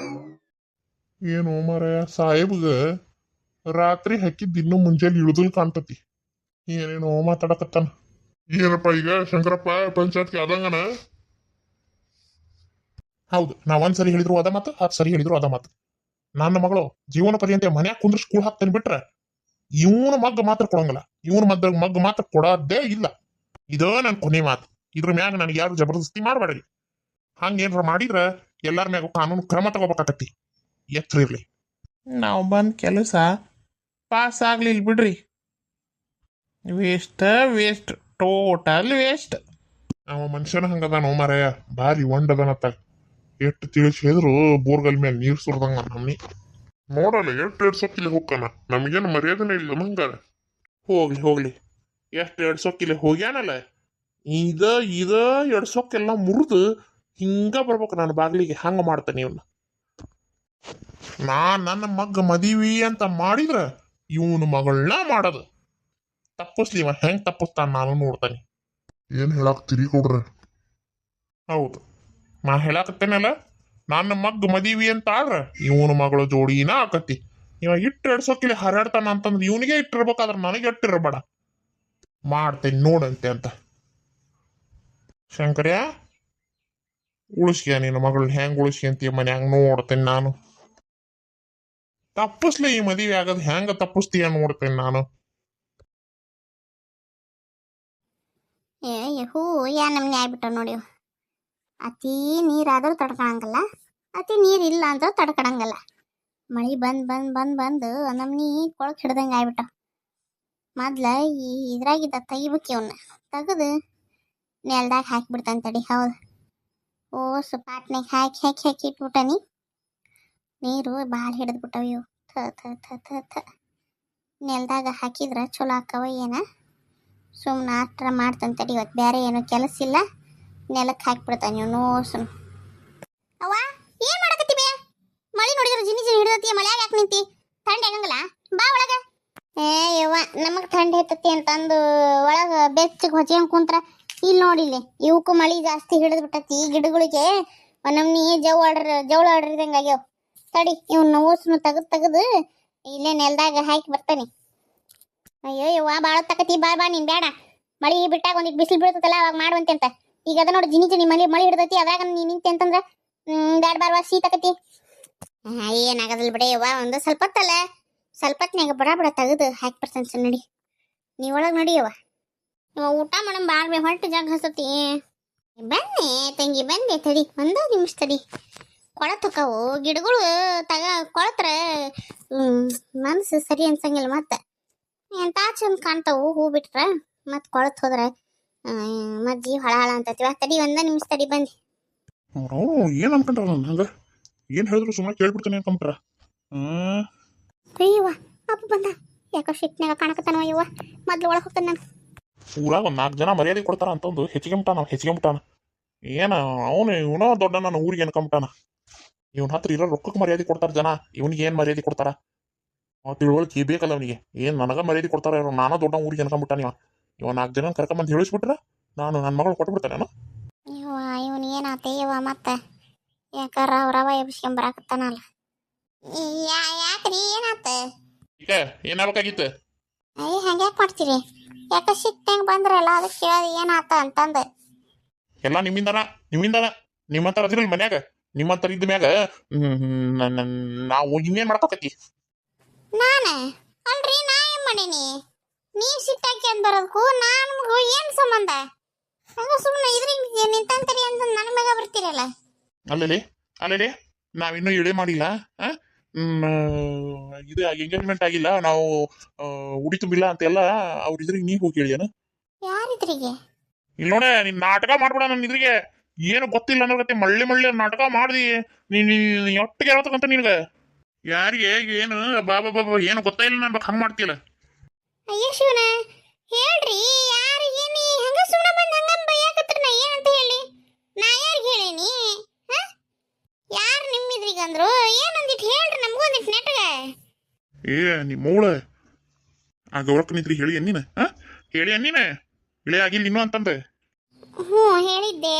ಏನು ಮಾರಾಯ ಸಾಹೇಬ್ಗ ರಾತ್ರಿ ಹಾಕಿದ್ದು ಇನ್ನೂ ಮುಂಜಾನೆ ಇಳಿದಲ್ ಕಾಣ್ತತಿ. ಏನೇನೋ ಮಾತಾಡಕತ್ತಾನ. ಏನಪ್ಪ ಈಗ ಶಂಕರಪ್ಪ ಪಂಚಾಯತ್ಗೆ ಆದಂಗನ? ಹೌದು, ನಾ ಒಂದ್ಸರಿ ಹೇಳಿದ್ರು ಅದ ಮಾತು, 10 ಸರಿ ಹೇಳಿದ್ರು ಅದ ಮಾತು. ನನ್ನ ಮಗಳು ಜೀವನ ಪರ್ಯಂತ ಮನ್ಯಾಗ ಕುಂದ್ರ ಸ್ಕೂಲ್ ಹಾಕ್ತಾನೆ ಬಿಟ್ರೆ ಇವನ ಮಗ್ಗ ಮಾತ್ರ ಕೊಡಂಗಿಲ್ಲ. ಇವನ ಮಗ್ಗ ಮಾತ್ರ ಕೊಡೋದೇ ಇಲ್ಲ. ಇದೋ ನನ್ನ ಕೊನೆ ಮಾತು. ಇದ್ರ ಮ್ಯಾಗ ನನಗೆ ಯಾರು ಜಬರ್ದಸ್ತಿ ಮಾಡಬೇಡ್ರಿ. ಹಂಗೇನ್ರ ಮಾಡಿದ್ರ ಎಲ್ಲಾರ ಮ್ಯಾಗ ಕಾನೂನು ಕ್ರಮ ತಗೋಬೇಕಾಕತಿ. ಎಚ್ಚರ ಇರ್ಲಿ. ನಾವು ಬಂದ ಕೆಲಸ ಪಾಸ್ ಆಗ್ಲಿಲ್ಲ ಬಿಡ್ರಿ. Waste total waste. ಅವ ಮನುಷ್ಯನ ಹಂಗದಾನೋ ಮಾರಾಯ, ಭಾರಿ ಒಂಡದನತ್ತ. ಎಷ್ಟು ತಿಳಿಸಿ ಹೇಳಿದ್ರು ಬೋರ್ಗಲ್ ಮೇಲೆ ನೀರು ಸುರಿದಂಗ ನಮ್ಮನಿ. ನೋಡಲ್ಲ ಎಷ್ಟು ಎಡ್ಸೋಕಿಲ್ಲ ಹೋಗ್ತಾನ, ನಮಗೇನು ಮರ್ಯಾದನೆ ಇಲ್ಲ ಹಂಗಾರ. ಹೋಗ್ಲಿ ಎಷ್ಟು ಎಡ್ಸೋಕಿಲ್ಲ ಹೋಗ್ಯಾನಲ್ಲ. ಇದ ಎಡ್ಸೋಕೆಲ್ಲ ಮುರಿದು ಹಿಂಗ ಬರ್ಬೇಕು ನನ್ನ ಬಾಗ್ಲಿಗೆ. ಹಂಗ ಮಾಡ್ತಾನೆ ಇವನ್ನ. ನನ್ನ ಮಗ್ಗ ಮದಿವಿ ಅಂತ ಮಾಡಿದ್ರ ಇವನ ಮಗಳನ್ನ ಮಾಡೋದು. ತಪ್ಪಿಸ್ಲಿ ಇವ ಹೆಂಗ್ ತಪ್ಪಿಸ್ತಾನ ನಾನು ನೋಡ್ತಾನೆ. ಏನ್ ಹೇಳಾಕ್ತಿರಿ ಕೊಡ್ರ? ಹೌದು, ನಾ ಹೇಳಾಕತ್ತೇನಲ್ಲ, ನನ್ನ ಮಗ್ಗ ಮದಿವಿ ಅಂತ ಆದ್ರ ಇವನ ಮಗಳ ಜೋಡಿನ ಆಕತಿ. ಇವ ಇಟ್ಟು ಎಡ್ಸೋಕಿಲ್ಲ ಹರಡ್ತಾನ ಅಂತಂದ್ರೆ ಇವನಿಗೆ ಇಟ್ಟಿರ್ಬೇಕಾದ್ರೆ ನನಗೆ ಇಟ್ಟಿರಬೇಡ. ಮಾಡ್ತೇನೆ ನೋಡಂತೆ ಅಂತ. ಶಂಕರ್ಯ, ಉಳಿಸ್ಯ ನಿನ್ನ ಮಗಳನ್ನ ಹೆಂಗ್ ಉಳಿಸ್ಯ ಅಂತ ಮನ್ಯಾಗ ನೋಡ್ತೇನೆ ನಾನು. ತಪ್ಪಿಸ್ಲಿ ಈ ಮದುವೆ ಆಗದ್ ಹೆಂಗ ತಪ್ಪಿಸ್ತೀಯ ನೋಡ್ತೇನೆ ನಾನು. ಹೂ ಯಾ ನಮ್ನೆ ಆಗ್ಬಿಟ್ಟ ನೋಡಿ. ಅತಿ ನೀರಾದ್ರೂ ತಡ್ಕೊಳಂಗಲ್ಲ, ಅತಿ ನೀರಿಲ್ಲ ಅಂದ್ರೂ ತಡ್ಕೊಳಂಗಲ್ಲ. ಮಳಿ ಬಂದು ನಮ್ನಿ ಕೊಳಕ್ ಹಿಡ್ದಂಗೆ ಆಗ್ಬಿಟ್ಟ. ಮೊದ್ಲ ಇದ್ರಾಗಿದ್ದ ತೆಗಿಬೇಕಿ ಅವನ್ನ ತೆಗೆದು ನೆಲ್ದಾಗ ಹಾಕಿಬಿಡ್ತಾನೆ ತಡಿ. ಹೌದು, ಓಸು ಪಾಟ್ನಾಗ ಹಾಕಿ ಇಟ್ಬಿಟ್ಟನಿ. ನೀರು ಭಾಳ ಹಿಡಿದ್ಬಿಟ್ಟವ ಇವು. ಥ ನೆಲ್ದಾಗ ಹಾಕಿದ್ರೆ ಚಲೋ ಆಕ್ಕವ ಏನ. ಸುಮ್ಮನೆ ಅಷ್ಟ್ರ ಮಾಡ್ತಾನೆ ತಡಿ. ಇವತ್ತು ಬೇರೆ ಏನೋ ಕೆಲಸ ಇಲ್ಲ, ನೆಲಕ್ಕೆ ಹಾಕಿಬಿಡ್ತಾನೆ ಇವನು ಓಸನು. ಅವ್ವ ಏನು ಮಾಡಕತ್ತಿ? ಮಳಿ ನೋಡಿದ್ರೆ ಜಿನಿ ಹಿಡಿದತಿ. ಮಳ್ಯಾಗ ಯಾಕೆ ನಿಂತಿ? ಥಂಡಿ ಆಗಂಗಿಲ್ಲ? ಬಾ ಒಳಗ. ಯವ್ವ ನಮಗೆ ಥಂಡಿ ಹತ್ತತಿ ಅಂತಂದು ಒಳಗೆ ಬೆಚ್ಚಗೆ ಹೊಚ್ಕೊಂಡ್ ಕುಂತ್ರ ಇಲ್ಲಿ ನೋಡಿಲ್ಲಿ ಇವಕ್ಕೂ ಮಳಿ ಜಾಸ್ತಿ ಹಿಡಿದು ಬಿಟ್ಟತಿ. ಗಿಡಗಳಿಗೆ ನಮ್ನಿ ಜವಳ ಆಡ್ರಿದಂಗೆ ಆಗ್ಯಾವ. ತಡಿ ಇವನ್ನ ಓಸನು ತೆಗೆದು ಇಲ್ಲೇ ನೆಲದಾಗ ಹಾಕಿ ಬರ್ತಾನೆ. ಅಯ್ಯೋ ಯವ್ವ ಭಾಳ ತಕತಿ. ಬಾ ನೀನು ಬೇಡ. ಮಳಿ ಬಿಟ್ಟಾಗ ಒಂದಿಟ್ಟು ಬಿಸಿಲು ಬೀಳ್ತದಲ್ಲ ಅವಾಗ ಮಾಡುವಂತೆ ಅಂತ. ಈಗ ಅದ ನೋಡಿ ಜಿನಿ ಮಳಿ ಹಿಡ್ದತಿ. ಅದಾಗ ನೀನು ನಿಂತೆ ಅಂತಂದ್ರೆ ಬ್ಯಾಡ ಬಾರ್ವಾ ಶೀತಕತಿ. ಏನಾಗದಲ್ಲ ಬಿಡ ಯವ್ವ. ಒಂದು ಸ್ವಲ್ಪ ಹೊತ್ತಲ್ಲ, ಸ್ವಲ್ಪ ಹೊತ್ನಾಗ ಬಡ ತೆಗೆದು ಹಾಕಿ ಬರ್ತಾನೆ. ಸರ್ ನಡಿ, ನೀ ಒಳಗೆ ನಡಿಯವ್ವ. ಊಟ ಮಾಡಮ್ ಬಾಳ್ಬೇ, ಹೊಟ್ಟೆ ಜಾಗ ಹಸತಿ. ಬನ್ನಿ ತಂಗಿ ಬಂದೆ, ತಡಿ ಒಂದ ನಿಮಿಷ ತಡಿ. ಕೊಳತಕ್ಕವು ಗಿಡಗಳು ಕೊಳತ್ರ ಮನಸ್ಸು ಸರಿ ಅನ್ಸಂಗಿಲ್ಲ. ಮತ್ತೆ ಎಂತ ಚಂದ ಕಾಣ್ತಾವು ಹೂ ಬಿಟ್ರ. ಮತ್ತೆ ಕೊಳತ್ ಹೋದ್ರೆ ಮಜ್ಜಿ ಹಳ ಅಂತತಿವ. ತಡಿ ಒಂದ ನಿಮಿಷ ತಡಿ ಬಂದಿ. ಏನ್ ಅನ್ಕೊಂಡ್ರ ಹಂಗ ಏನ್ ಹೇಳಿದ್ರು ಸುಮ್ಮನೆ ಕೇಳ್ಬಿಡ್ತಾನೆ ಅನ್ಕೊಂಡ್ರ. ಅಯ್ಯವ್ವ ಅಪ್ಪ ಬಂದ. ಯಾಕೋ ಶಿಟ್ನಾಗ ಕಾಣಕತ್ತಾನವ ಯವ್ವ. ಮೊದ್ಲು ಒಳಗೆ ಹೋಗ್ತಾನೆ ನಾನು. ಊರಾಗ ಒಂದು 4 ಜನ ಮರ್ಯಾದೆ ಕೊಡ್ತಾರ ಅಂತಂದು ಹೆಚ್ಚಿಗೆ ಮುಟ್ಟಾನ. ಏನ ಅವನು ಇವನೋ ದೊಡ್ಡ ನನ್ನ ಊರಿಗೆ ಅನ್ಕೊಂಬಿಟ್ಟಾನ. ಇವನ್ ಹತ್ರ ಇರೋ ರೊಕ್ಕಕ್ಕೆ ಮರ್ಯಾದೆ ಕೊಡ್ತಾರ ಜನ, ಇವನಿಗೆ ಏನ್ ಮರ್ಯಾದೆ ಕೊಡ್ತಾರ? ತಿಳುವಳಿಕೆ ಬೇಕಲ್ಲ ಅವನಿಗೆ. ಏನ್ ನನಗ ಮರ್ಯಾದೆ ಕೊಡ್ತಾರ? ನಾನೋ ದೊಡ್ಡ ಊರಿಗೆ ಅನ್ಕೊಂಬಿಟ್ಟಾನ. ಇವ 4 ಜನ ಕರ್ಕೊಂಬಂದು ಹೇಳಿಸ್ಬಿಟ್ರ ನಾನು ನನ್ನ ಮಗಳು ಕೊಟ್ಬಿಡ್ತೇನೆ. ಯವ್ವ ಇವನು ಏನಾತ ಯವ್ವ? ಮತ್ತೆ ಯಾಕಾರ ಅವ್ರವ ಎಬ್ಸ್ಕೊಂಬರಾಕತ್ತಾನಲ್ಲ. ಯಾಕ್ರಿ ಏನಾತ? ಈಗ ಏನಾಗಬೇಕಾಗಿತ್ತು? ಅಯ್ಯ ಹಂಗ್ಯಾಕೆ ಮಾಡ್ತೀರಿ? ಯಾಕ ಶಿಟ್ನಾಗ ಬಂದ್ರಲ್ಲ ಅದಕ್ಕೆ ಕೇಳಿ ಏನಾತ ಅಂತಂದೆ. ಎಲ್ಲ ನಿಮ್ಮಿಂದನ ನಿಮ್ಮಂತರ ಅದಿರಲ್ ಮನ್ಯಾಗ. ನಿಮ್ಮಂತರ ಇದ್ದ ಮ್ಯಾಗ ನಾವು ಇನ್ನೇನ್ ಮಾಡ್ಕೋಕತಿ? ನಾನ ಅಲ್ರಿ, ನಾ ಏನ್ ಮಾಡೀನಿ? ನೀವ್ ಸಿಟ್ಟಾಕಿ ಅಂತ ಬರೋದಕ್ಕೂ ನಮಗೂ ಏನ್ ಸಂಬಂಧ? ಹಂಗ ಸುಮ್ಮನೆ ಇದ್ರಿಂದ ನಿಂತಂತರಿ ಅಂತ ನನ್ನ ಮ್ಯಾಗ ಬರ್ತೀರಲ್ಲ. ಅಲ್ಲೇ ನಾವಿನ್ನೂ ಇಳೆ ಮಾಡಿಲ್ಲ. ಇದು ಎಂಗೇಜ್ಮೆಂಟ್ ಆಗಿಲ್ಲ, ನಾವು ಉಡಿ ತುಂಬಿಲ್ಲ ಅಂತೆಲ್ಲ ಅವ್ರ ಇದ್ರಿಗೆ ನೀ ಹೋಗಿ ಹೇಳಿಯನ? ಯಾರಿದ್ರಿಗೆ? ಇಲ್ಲಿ ನೋಡ, ನೀನ್ ನಾಟಕ ಮಾಡ್ಬೇಡ. ನನ್ನ ಇದ್ರಿಗೆ ಏನು ಗೊತ್ತಿಲ್ಲ ಅನ್ನೋಗತ್ತೆ. ಮಳ್ಳಿ ನಾಟಕ ಮಾಡ್ದಿ ನೀನ್ ಒಟ್ಟಿಗೆ ಹೇಳ್ತಕ್ಕಂತ ನಿನ್ಗ. ಯಾರಿಗೆ ಏನು ಬಾಬಾ ಏನು ಗೊತ್ತಾಯಿಲ್ಲ ನನ್ ಹಂಗ ಮಾಡ್ತೀಯಲ್ಲ. ಅಯ್ಯ ಶಿವನ ಹೇಳ್ರಿ, ಯಾರಿಗೇನಿ ಹಂಗ ಸುಮ್ಮನೆ ಬಂದು ಹಂಗ ಬೈಯಾಕತ್ರ? ನಾ ಏನಂತ ಹೇಳಿ? ನಾ ಯಾರಿಗೆ ಹೇಳೀನಿ? ಯಾರು ನಿಮ್ಮಿದ್ರಿಗೆ ಅಂದ್ರು? ಏನಂದಿಟ್ಟು ಹೇಳ್ರಿ ನಮಗೂ ಒಂದಿಟ್ಟು ನೆಟ್ಟಗ. ನಿಮ್ಮ ಮೌಳ ಆ ಗೌರಕ್ಕ ನಿಂತ್ರಿ ಹೇಳಿ ಅನ್ನಿನ ಹೇಳಿ ಅನ್ನಿನ ಇಳೆ ಆಗಿಲ್ಲ ಇನ್ನು ಅಂತಂದ ಹ್ಞೂ ಹೇಳಿದ್ದೆ.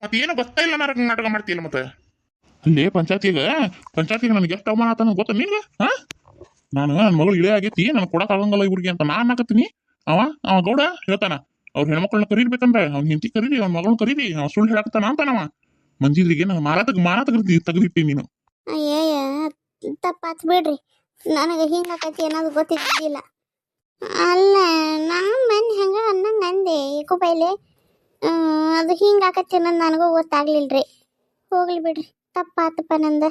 ಮತ್ತೆ ಏನು ಗೊತ್ತಾ ಇಲ್ಲ ನಾಟಕ ಮಾಡ್ತೀಯಲ್ಲ ಮತ್ತೆ ಅಲ್ಲಿ ಪಂಚಾಯತಿಗೆ ನನಗೆ ಎಷ್ಟು ಅವಮಾನ ಆತ ಗೊತ್ತ ನಿಂಗೆ ನಾನು ನನ್ನ ಮಗಳು ಇಳೆ ಆಗೈತಿ ನನಗೆ ಕೊಡಕ್ ಆಗಂಗಲ್ಲ ಇವ್ರಿಗೆ ಅಂತ ನಾನು ಹಾಕತ್ತೀನಿ. ಅವ ಗೌಡ ಹೇಳ್ತಾನ ಅವ್ರ ಹೆಣ್ಮಕ್ಳನ್ನ ಕರೀಬೇಕಂದ್ರೆ ಅವ್ನ ಹೆಂಡತಿ ಕರೀರಿ ಅವ್ನ ಮಗಳನ್ನ ಕರೀರಿ ಅವ ಸುಳ್ಳು ಹೇಳಕತ್ತಾನ ಅಂತಾನವ. ಮಂಜಿದ್ರಿಗೆ ನಾನು ಮಾನ ತೆಗೆದಿಟ್ಟಿ ನೀನು. ಅಯ್ಯಯ್ಯ ತಪ್ಪಾತ್ ಬಿಡ್ರಿ, ನನಗೆ ಹಿಂಗಾಕೈತಿ ಅನ್ನೋದು ಗೊತ್ತಿದ್ದಿಲ್ಲ. ಅಲ್ಲ ನಾನು ಮನ್ ಹೆಂಗ ಅನ್ನಂಗೆ ಅಂದೆ ಏಕೋ ಬೈಲೆ, ಅದು ಹಿಂಗಾಕೈತಿ ಅನ್ನೋದು ನನಗೂ ಗೊತ್ತಾಗ್ಲಿಲ್ರಿ. ಹೋಗ್ಲಿ ಬಿಡ್ರಿ, ತಪ್ಪಾತಪ್ಪ ನಂದ.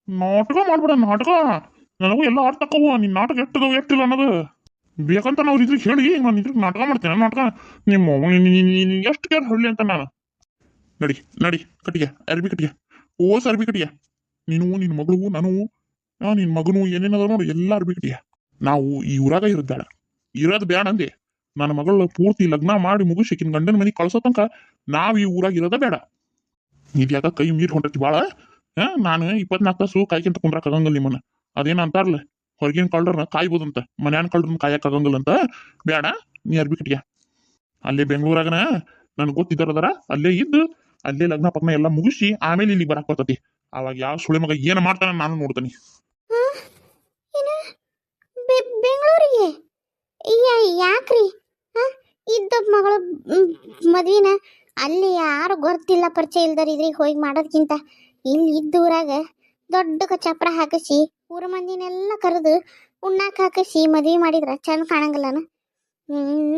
ನಾಟಕ ಮಾಡ್ಬಿಡ ನಾಟಕ, ನನಗೂ ಎಲ್ಲ ಅರ್ಥ ತಕ್ಕವು ನಿನ್ ನಾಟಕ ಎಷ್ಟಿಲ್ಲ ಅನ್ನೋದು ಬೇಕಂತ ನಾವು ಇದ್ರಿಗೆ ಹೇಳಿ ನಾನು ಇದ್ರಿಗೆ ನಾಟಕ ಮಾಡ್ತೇನೆ. ನಾಟಕ ನಿಮ್ಮ ಎಷ್ಟು ಕೇಳಿ ಹೇಳಿ ಅಂತ ನಾನು. ನಡಿ ಕಟ್ಟಿಗೆ ಅರ್ಬಿ ಕಟ್ಟಿಗೆ ಓಸ್ ಅರ್ಬಿ ಕಟ್ಟಿಗೆ ನೀನು ನಿನ್ನ ಮಗಳು ನಾನು ನಿನ್ನ ಮಗನು ಏನೇನದ ನೋಡು ಎಲ್ಲ ಅರ್ಬಿ ಕಟ್ಟಿಗೆ. ನಾವು ಈ ಊರಾಗ ಇರೋದು ಬೇಡ ಅಂದೆ. ನನ್ನ ಮಗಳ ಪೂರ್ತಿ ಲಗ್ನ ಮಾಡಿ ಮುಗಿಸಿ ಆಕಿನ ಗಂಡನ ಮನೆಗೆ ಕಳ್ಸೋ ತನಕ ನಾವು ಈ ಊರಾಗ ಇರೋದ ಬೇಡ. ಇದ್ಯಾಕ ಕೈ ಮೀರ್ ಹೊಂಟೈತಿ ಭಾಳ. ನಾನು 24 ತಾಸು ಕಾಯ್ಕೊಂತ ಕುಂದ್ರಾಕ್ ಆಗಂಗಿಲ್ಲ ನಿಮ್ಮನ್ನ. ಅದೇನ ಅಂತಾರಲ್ಲ ಹೊರಗಿನ ಕಳ್ಳರನ್ನ ಕಾಯ್ಬೋದಂತ, ಮನ್ಯಾನ ಕಳ್ಳರನ್ನ ಕಾಯಕ್ ಆಗಂಗಿಲ್ಲ ಅಂತ. ಬೇಡ ನೀ ಅರ್ಬಿ ಕಟ್ಟಿಗೆ. ಅಲ್ಲೇ ಬೆಂಗಳೂರಾಗನ ನನ್ಗೆ ಗೊತ್ತಿದ್ದಾರದಾರ, ಅಲ್ಲೇ ಇದ್ದು ಅಲ್ಲೇ ಲಗ್ನ ಪಗ್ನ ಎಲ್ಲ ಮುಗಿಸಿ ಆಮೇಲೆ ಇಲ್ಲಿ ಬರಾಕ್ ಬರ್ತತಿ. ಅವಾಗ ಯಾವ ಸುಳಿ ಮಗ ಏನ್ ಮಾಡ್ತಾನ ನಾನು ನೋಡ್ತೀನಿ. ಬೆಂಗಳೂರಿಗೆ ಯಾಕ್ರಿ? ಇದ್ದೊಬ್ಬ ಮಗಳು ಮದ್ವಿನ ಅಲ್ಲಿ ಯಾರು ಗೊತ್ತಿಲ್ಲ ಪರಿಚಯ ಇಲ್ದಾರ ಇದ್ರಿಗೆ ಹೋಗಿ ಮಾಡೋದ್ಕಿಂತ ಇಲ್ಲಿ ಇದ್ದೂರಾಗ ದೊಡ್ಡ ಚಪ್ರ ಹಾಕಿಸಿ ಊರ ಮಂದಿನೆಲ್ಲ ಕರೆದು ಉಣ್ಣಾಕ್ ಹಾಕಿಸಿ ಮದ್ವಿ ಮಾಡಿದ್ರ ಚಂದ ಕಾಣಂಗಿಲ್ಲನ?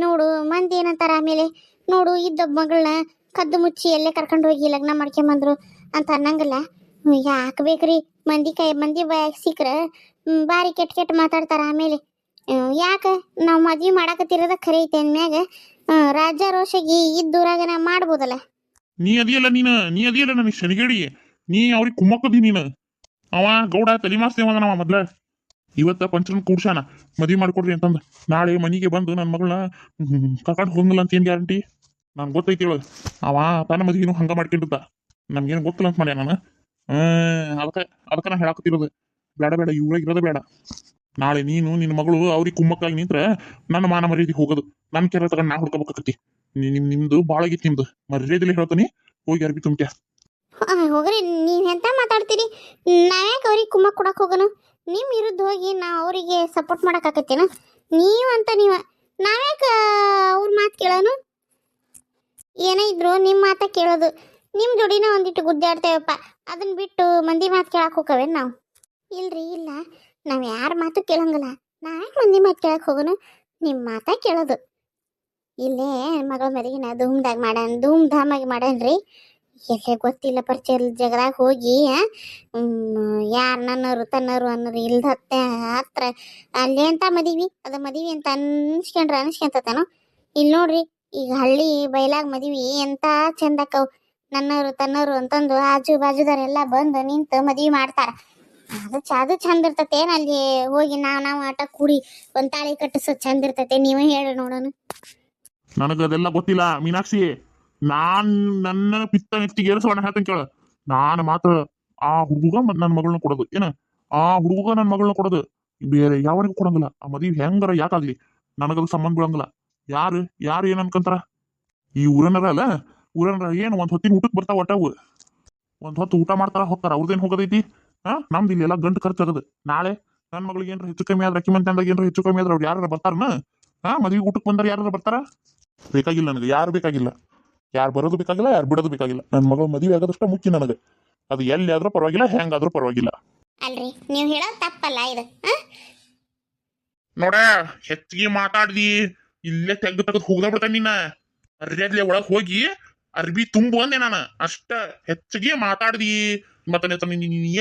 ನೋಡು ಮಂದಿ ಏನಂತಾರ ಆಮೇಲೆ, ನೋಡು ಇದ್ದೊಬ್ಬ ಮಗಳನ್ನ ಕದ್ದು ಮುಚ್ಚಿ ಎಲ್ಲೇ ಕರ್ಕೊಂಡು ಹೋಗಿ ಲಗ್ನ ಮಾಡ್ಕೊಂಬಂದ್ರು ಅಂತ ಅನ್ನಂಗಿಲ್ಲ. ಯಾಕೆ ಬೇಕ್ರಿ? ಮಂದಿ ಬಾಯಾಗ ಸಿಕ್ಕ್ರ ಬಾರಿ ಕೆಟ್ಟ ಮಾತಾಡ್ತಾರ. ಆಮೇಲೆ ಯಾಕೆ ನಾವು ಮದ್ವಿ ಮಾಡಾಕತ್ತಿರೋದ ಖರೆ ಐತೆ ಅಂದ್ಮ್ಯಾಗ ರಾಜ ರೋಷಗಿ ಇದ್ದೂರಾಗನ ಮಾಡ್ಬೋದಲ್ಲ. ನೀ ಅದಿಯಲ್ಲ ನನಗೆ ಶನಿಗೇಡಿ, ನೀ ಅವ್ರಿಗೆ ಕುಮ್ಮಕ್ಕದಿ ನೀನು. ಅವ ಗೌಡ ತಲಿಮಾಸ್ತೇವದನವ ಮೊದ್ಲ. ಇವತ್ತ ಪಂಚರನ್ ಕೂಡ್ಸಾನ ಮದ್ವಿ ಮಾಡ್ಕೊಡ್ರಿ ಅಂತಂದು. ನಾಳೆ ಮನೆಗೆ ಬಂದು ನನ್ನ ಮಗಳನ್ನ ಕರ್ಕೊಂಡು ಹೋಗಂಗಿಲ್ಲ ಅಂತ ಏನ್ ಗ್ಯಾರಂಟಿ? ನಾನು ಗೊತ್ತೈತಿ ಹೇಳು. ಅವ ತನ್ನ ಮದ್ವಿನೂ ಹಂಗ ಮಾಡ್ಕೊಂಡಿದ್ದ, ನಮ್ಗೇನು ಗೊತ್ತಿಲ್ಲ ಅಂತ ಮಾಡ್ಯ ನಾನು. ಅದಕ್ಕೆ ನಾ ಹೇಳಾಕತ್ತಿರೋದು ಬೇಡ ಈ ಊರಾಗ ಇರೋದ ಬೇಡ. ನಾಳೆ ನೀನು ನಿನ್ನ ಮಗಳು ಅವ್ರಿಗೆ ಕುಮ್ಮಕ್ಕಾಗಿ ನಿಂತ್ರ ನನ್ನ ಮಾನ ಮರ್ಯಾದೆ ಹೋಗೋದು, ನನ್ನ ಕೆರೆ ತಗೊಂಡು ನಾ ಹುಡ್ಕೋಬೇಕಾಕತಿ. ನಿಮ್ದು ಭಾಳ ಆಗಿತ್ತು, ನಿಮ್ದು ಮರ್ಯಾದೆಲಿ ಹೇಳ್ತಾನೆ. ಹೋಗಿ ಅರ್ಬಿ ತುಂಬ್ಯ ಹೋಗ್ರಿ. ನೀವ್ ಎಂತ ಮಾತಾಡ್ತೀರಿ? ನಾವ್ಯಾಕೆ ಅವ್ರಿಗೆ ಕುಮ್ಮಕ್ ಕೊಡಕ್ ಹೋಗೋಣ? ನಿಮ್ ವಿರುದ್ಧ ಹೋಗಿ ನಾ ಅವರಿಗೆ ಸಪೋರ್ಟ್ ಮಾಡಕ್ ಆಕತ್ತೇನ? ನೀವ್ ನಾವ್ಯಾಕ ಅವ್ರ ಮಾತು ಕೇಳೋನು? ಏನೇ ಇದ್ರು ನಿಮ್ಮ ಮಾತ ಕೇಳೋದು. ನಿಮ್ಮ ಜೋಡಿನ ಒಂದಿಟ್ಟು ಗುದ್ದಾಡ್ತೇವಪ್ಪ, ಅದನ್ನ ಬಿಟ್ಟು ಮಂದಿ ಮಾತು ಕೇಳಕ್ ಹೋಗವೇನು ನಾವು? ಇಲ್ರಿ ಇಲ್ಲ, ನಾವು ಯಾರ ಮಾತು ಕೇಳಂಗಿಲ್ಲ. ನಾವ್ಯಾಕೆ ಮಂದಿ ಮಾತು ಕೇಳಕ್ ಹೋಗೋನು? ನಿಮ್ಮ ಮಾತ ಕೇಳೋದು. ಇಲ್ಲೇ ಮಗಳ ಮರಿಗಿನ ಧೂಮ್ ಧಾಮಾಗಿ ಮಾಡನ್ರಿ. ಎಲ್ಲೇ ಗೊತ್ತಿಲ್ಲ ಪರಿಚಯ ಜಗದಾಗ ಹೋಗಿ ಯಾರು ನನ್ನೋರು ತನ್ನೋರು ಅನ್ನೋರು ಇಲ್ದ ಹತ್ರ ಅಲ್ಲೇ ಅಂತ ಮದುವೆ ಅಂತ ಅನ್ಸ್ಕೊಂತತೇನೋ. ಇಲ್ಲಿ ನೋಡ್ರಿ, ಈಗ ಹಳ್ಳಿ ಬಯಲಾಗ ಮದುವೆ ಎಂತ ಚಂದಕ್ಕವು. ನನ್ನೋರು ತನ್ನೋರು ಅಂತಂದು ಆಜು ಬಾಜುದವರೆಲ್ಲ ಬಂದು ನಿಂತು ಮದುವೆ ಮಾಡ್ತಾರ. ಅದು ಚಂದ ಇರ್ತತೆ. ಅಲ್ಲಿ ಹೋಗಿ ನಾವು ಆಟ ಕೂಡಿ ಒಂದ್ ತಾಳಿ ಕಟ್ಟಿಸೋ ಚಂದ ಇರ್ತತೆ? ನೀವೇ ಹೇಳಿ ನೋಡೋಣ. ನನಗದೆಲ್ಲ ಗೊತ್ತಿಲ್ಲ ಮೀನಾಕ್ಷಿ. ನನ್ನ ಪಿತ್ತ ನೆತ್ತಿಗೆ ಏರಿಸೋಣ ಹೇಳ್ತೇನೆ ಕೇಳ. ನಾನು ಮಾತ್ರ ಆ ಹುಡುಗ ನನ್ನ ಮಗಳನ್ನ ಕೊಡೋದು ಏನ, ಆ ಹುಡುಗ ನನ್ನ ಮಗಳನ್ನ ಕೊಡೋದು, ಬೇರೆ ಯಾವನಿಗೂ ಕೊಡಂಗಿಲ್ಲ. ಆ ಮದುವೆ ಹೆಂಗಾರ ಯಾಕಾಗ್ಲಿ ನನಗದು ಸಂಬಂಧ ಬೀಳಂಗಿಲ್ಲ. ಯಾರು ಏನ್ ಅನ್ಕಂತಾರ? ಈ ಊರನರ ಏನು ಒಂದ್ ಹೊತ್ತಿನ ಊಟಕ್ಕೆ ಬರ್ತಾವ, ಒಟ್ಟವು ಒಂದ್ ಹೊತ್ತು ಊಟ ಮಾಡ್ತಾರ ಹೋಗ್ತಾರ. ಅವ್ರದೇನ್ ಹೋಗೋದೈತಿ? ನಮ್ದು ಇಲ್ಲಿ ಎಲ್ಲ ಗಂಟು ಖರ್ಚಾಗದು. ನಾಳೆ ನನ್ನ ಮಗಳಿಗೆ ಏನ್ರ ಹೆಚ್ಚು ಕಮ್ಮಿ ಆದ್ರೆ, ಅಕ್ಕಿ ಮಂತ್ಯಂದಾಗ ಏನ್ರ ಹೆಚ್ಚು ಕಮ್ಮಿ ಆದ್ರೆ ಅವ್ರು ಯಾರು ಬರ್ತಾರನ? ಮದ್ವೆ ಊಟಕ್ಕೆ ಬಂದಾರ ಯಾರು ಬರ್ತಾರ? ಬೇಕಾಗಿಲ್ಲ ನನಗೆ, ಯಾರು ಬೇಕಾಗಿಲ್ಲ. ಯಾರು ಬರೋದು ಬೇಕಾಗಿಲ್ಲ, ಯಾರು ಬಿಡೋದು ಬೇಕಾಗಿಲ್ಲ. ನನ್ನ ಮಗಳು ಮದುವೆ ಆಗೋದಷ್ಟ ಮುಖ್ಯ ನನಗೆ. ಅದು ಎಲ್ಲಿ ಆದ್ರೂ ಪರವಾಗಿಲ್ಲ, ಹೆಂಗಾದ್ರೂ ಪರವಾಗಿಲ್ಲ. ಅಲ್ರಿ ನೀವು ಹೇಳೋದು ತಪ್ಪಲ್ಲ ಇದು. ನೋಡ ಹೆಚ್ಚಿಗೆ ಮಾತಾಡ್ದಿ ಇಲ್ಲೇ ತೆಗ್ದು ಹೋಗ್ದ ಬಿಡ್ತಾನೆ ನಿನ್ನ. ಅರ್ಯಾದ್ಲೆ ಒಳಗ್ ಹೋಗಿ ಅರ್ಬಿ ತುಂಬು ಅಂದೆ ನಾನು. ಅಷ್ಟ ಹೆಚ್ಚಿಗೆ ಮಾತಾಡ್ದಿ ಮತ್ತೆ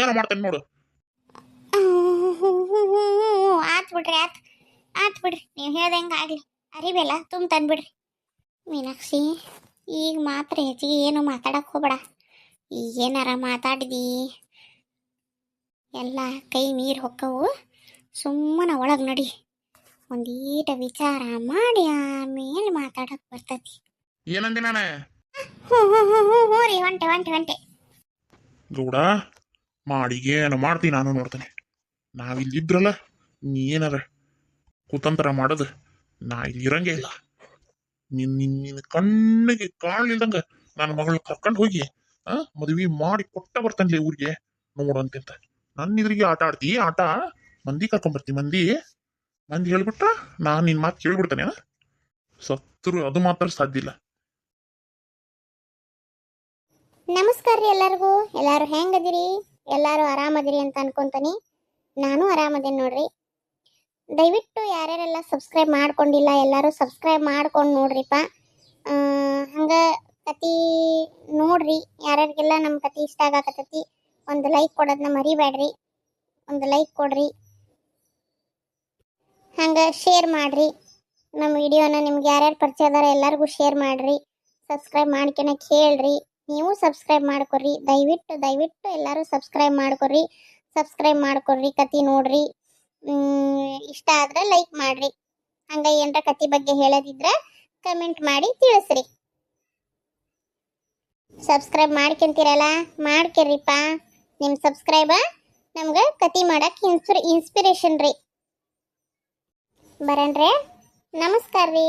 ಏನ ಮಾಡ್ತೇನೆ ನೋಡು. ಆತ್ ಬಿಡ್ರಿ ನೀವು ಹೇಳ್ದಂಗ ಆಗ್ಲಿ. ಅರಿವೆಲ್ಲ ತುಂಬ ತಂದ್ಬಿಡ್ರಿ. ಮೀನಾಕ್ಷಿ, ಈಗ ಮಾತ್ರ ಹೆಚ್ಚಿಗೆ ಏನು ಮಾತಾಡಕ್ ಹೋಗ್ಬೇಡ. ಈಗೇನಾರ ಮಾತಾಡಿದಿ ಎಲ್ಲ ಕೈ ಮೀರಿ ಹೊಕ್ಕವು. ಸುಮ್ಮನೆ ಒಳಗೆ ನಡಿ, ಒಂದೀಟ ವಿಚಾರ ಮಾಡಿ ಆಮೇಲೆ ಮಾತಾಡಕ್ ಬರ್ತತಿ. ಏನಂದೆ ನಾನು? ಹ್ಞೂ ರೀ, ಹೊಂಟೆ ಗೌಡ ಮಾಡಿಗೆ ಏನು ಮಾಡ್ತೀನಿ ನಾನು ನೋಡ್ತೇನೆ. ನಾವಿಲ್ಲಿದ್ರಲ್ಲ, ನೀ ಏನಾರ ಕುತಂತ್ರ ಮಾಡೋದು ನಾ ಇಲ್ಲಿ ಇರಂಗೇ ಇಲ್ಲ. ನಿನ್ನ ಕಣ್ಣಿಗೆ ಕಾಣ್ಲಿಲ್ದಂಗ ನನ್ನ ಮಗಳನ್ನ ಕರ್ಕೊಂಡು ಹೋಗಿ ಮದುವೆ ಮಾಡಿ ಕೊಟ್ಟ ಬರ್ತಾನೆ ಊರಿಗೆ ನೋಡಂತಿಂತ. ನನ್ನ ಇದ್ರಿಗೆ ಆಟ ಆಡ್ತಿ ಆಟ, ಮಂದಿ ಕರ್ಕೊಂಡ್ ಮಂದಿ ಹೇಳ್ಬಿಟ್ರ ನಾನು ನಿನ್ ಮಾತು ಕೇಳ್ಬಿಡ್ತಾನೆ. ಸತ್ರು ಅದು ಮಾತ್ರ ಸಾಧ್ಯ ಇಲ್ಲ. ನಮಸ್ಕಾರ ರೀ ಎಲ್ಲರಿಗೂ. ಎಲ್ಲಾರು ಹೆಂಗದಿರಿ? ಎಲ್ಲಾರು ಆರಾಮದಿರಿ ಅಂತ ಅನ್ಕೊಂತಾನೆ. ನಾನು ಆರಾಮದೇನಿ ನೋಡ್ರಿ. ದಯವಿಟ್ಟು ಯಾರ್ಯಾರೆಲ್ಲ ಸಬ್ಸ್ಕ್ರೈಬ್ ಮಾಡ್ಕೊಂಡಿಲ್ಲ ಎಲ್ಲರೂ ಸಬ್ಸ್ಕ್ರೈಬ್ ಮಾಡ್ಕೊಂಡು ನೋಡ್ರಿಪ್ಪ. ಹಂಗ ಕತಿ ನೋಡ್ರಿ. ಯಾರ್ಯಾರಿಗೆಲ್ಲ ನಮ್ಮ ಕತಿ ಇಷ್ಟ ಆಗಾಕತ್ತೈತಿ ಒಂದು ಲೈಕ್ ಕೊಡೋದನ್ನ ಮರಿಬೇಡ್ರಿ. ಒಂದು ಲೈಕ್ ಕೊಡ್ರಿ, ಹಂಗ ಶೇರ್ ಮಾಡ್ರಿ. ನಮ್ಮ ವಿಡಿಯೋನ ನಿಮ್ಗೆ ಯಾರ್ಯಾರು ಪರಿಚಯ ಅದಾರ ಎಲ್ಲರಿಗೂ ಶೇರ್ ಮಾಡ್ರಿ. ಸಬ್ಸ್ಕ್ರೈಬ್ ಮಾಡ್ಕೊನ ಕೇಳ್ರಿ. ನೀವು ಸಬ್ಸ್ಕ್ರೈಬ್ ಮಾಡ್ಕೊರಿ. ದಯವಿಟ್ಟು ಎಲ್ಲರೂ ಸಬ್ಸ್ಕ್ರೈಬ್ ಮಾಡ್ಕೊರಿ. ಕತಿ ನೋಡ್ರಿ. ಇಷ್ಟ ಆದ್ರೆ ಲೈಕ್ ಮಾಡ್ರಿ. ಹಂಗ ಏನರ ಕತಿ ಬಗ್ಗೆ ಹೇಳೋದಿದ್ರ ಕಮೆಂಟ್ ಮಾಡಿ ತಿಳಿಸ್ರಿ. ಸಬ್ಸ್ಕ್ರೈಬ್ ಮಾಡ್ಕೊಂತೀರಲ್ಲ, ಮಾಡ್ಕೊರಿಪ್ಪ. ನಿಮ್ಮ ಸಬ್ಸ್ಕ್ರೈಬ ನಮ್ಗೆ ಕತಿ ಮಾಡಕ್ ಇನ್ಸ್ಪಿರೇಷನ್ ರೀ. ಬರನ್ರಿ. ನಮಸ್ಕಾರ ರೀ.